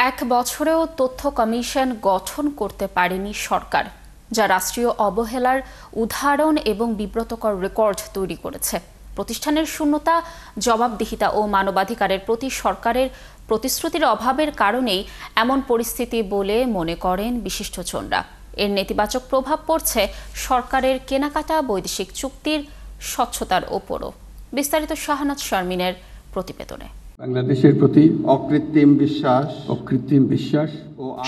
এক বছরেও তথ্য কমিশন গঠন করতে পারেনি সরকার, যা রাষ্ট্রীয় অবহেলার উদাহরণ এবং বিব্রতকর রেকর্ড তৈরি করেছে। প্রতিষ্ঠানের শূন্যতা, জবাবদিহিতা ও মানবাধিকারের প্রতি সরকারের প্রতিশ্রুতির অভাবের কারণেই এমন পরিস্থিতি বলে মনে করেন বিশিষ্টজনরা। এর নেতিবাচক প্রভাব পড়ছে সরকারের কেনাকাটা, বৈদেশিক চুক্তির স্বচ্ছতার ওপরও। বিস্তারিত শাহনাজ শারমিনের প্রতিবেদনে। বাংলাদেশের প্রতি অকৃত্রিম বিশ্বাস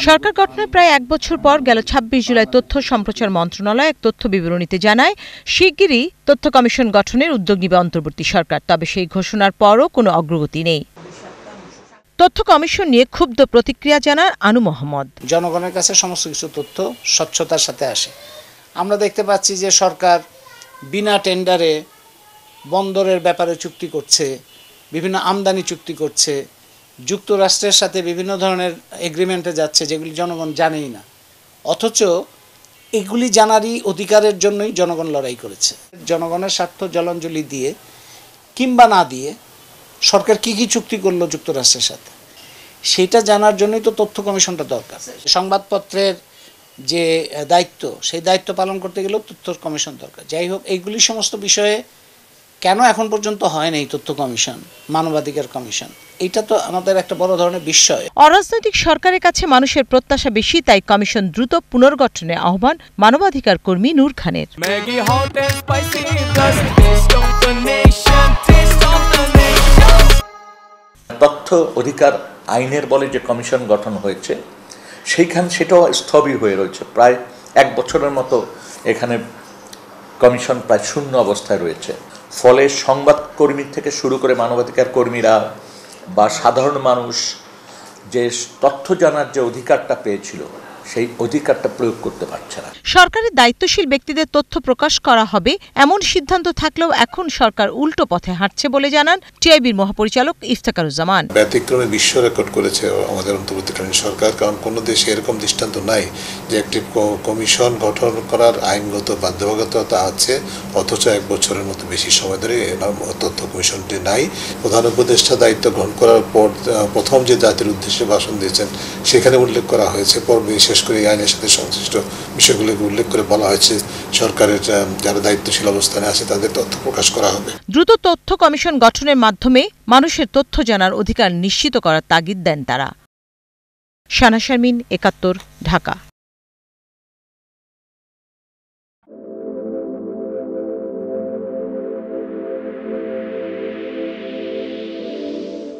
সরকার গঠনের প্রায় এক বছর পর গেল ২৬ জুলাই তথ্য সম্প্রচার মন্ত্রণালয় এক তথ্য বিবরণীতে জানায়, শিগগিরই তথ্য কমিশন গঠনের উদ্যোগ নিবে অন্তর্বর্তী সরকার। তবে সেই ঘোষণার পরও কোনো অগ্রগতি নেই। তথ্য কমিশন নিয়ে ক্ষুব্ধ প্রতিক্রিয়া জানান আনু মোহাম্মদ। জনগণের কাছে সমস্ত কিছু তথ্য স্বচ্ছতার সাথে আসে। আমরা দেখতে পাচ্ছি যে সরকার বিনা টেন্ডারে বন্দরের ব্যাপারে চুক্তি করছে, বিভিন্ন আমদানি চুক্তি করছে, যুক্তরাষ্ট্রের সাথে বিভিন্ন ধরনের এগ্রিমেন্টে যাচ্ছে, যেগুলি জনগণ জানেই না। অথচ এগুলি জানারই অধিকারের জন্যই জনগণ লড়াই করেছে। জনগণের স্বার্থ জলাঞ্জলি দিয়ে কিংবা না দিয়ে সরকার কি কি চুক্তি করলো যুক্তরাষ্ট্রের সাথে, সেটা জানার জন্যই তো তথ্য কমিশনটা দরকার। সংবাদপত্রের যে দায়িত্ব, সেই দায়িত্ব পালন করতে গেলেও তথ্য কমিশন দরকার। যাই হোক, এইগুলি সমস্ত বিষয়ে কেন এখন পর্যন্ত হয় নাই তথ্য কমিশন, মানবাধিকার কমিশন, এটা তো আমাদের একটা বড় ধরনের বিস্ময়। অরাজনৈতিক সরকারের কাছে মানুষের প্রত্যাশা বেশি, তাই কমিশন দ্রুত পুনর্গঠনের আহ্বান মানবাধিকার কর্মী নূর খানের। তথ্য অধিকার আইনের বলে যে কমিশন গঠন হয়েছে, সেটাও স্থবির হয়ে রয়েছে। প্রায় এক বছরের মতো এখানে কমিশন প্রায় শূন্য অবস্থায় রয়েছে। ফলে সংবাদকর্মী থেকে শুরু করে মানবাধিকার কর্মীরা বা সাধারণ মানুষ যে তথ্য জানার যে অধিকারটা পেয়েছিল, সেই অধিকারটা প্রয়োগ করতে পারছে না। সরকারের দায়িত্বশীল ব্যক্তিদের তথ্য প্রকাশ করা হবে এমন সিদ্ধান্ত থাকলেও এখন সরকার উল্টো পথে হাঁটছে বলে জানান টিআইবির মহাপরিচালক ইফতেখারুজ্জামান। ব্যতিক্রমে বিশ্ব রেকর্ড করেছে আমাদের অন্তর্বর্তীকালীন সরকার, কারণ কোনো দেশে এরকম দৃষ্টান্ত নাই যে একটি কমিশন গঠন করার আইনগত বাধ্যবাধকতা আছে, অথচ এক বছরের মতো বেশি সময় ধরে তথ্য কমিশনটি নাই। প্রধান উপদেষ্টা দায়িত্ব গ্রহণ করার পর প্রথম যে জাতির উদ্দেশ্যে ভাষণ দিয়েছেন, সেখানে উল্লেখ করা হয়েছে, বিশেষ করে এই আইনের সাথে সংশ্লিষ্ট বিষয়গুলোকে উল্লেখ করে বলা হয়েছে সরকারের যারা দায়িত্বশীল অবস্থানে আছে তাদের তথ্য প্রকাশ করা হবে। দ্রুত তথ্য কমিশন গঠনের মাধ্যমে মানুষের তথ্য জানার অধিকার নিশ্চিত করার তাগিদ দেন তারা। শাহনাজ শারমিন, ৭১, ঢাকা।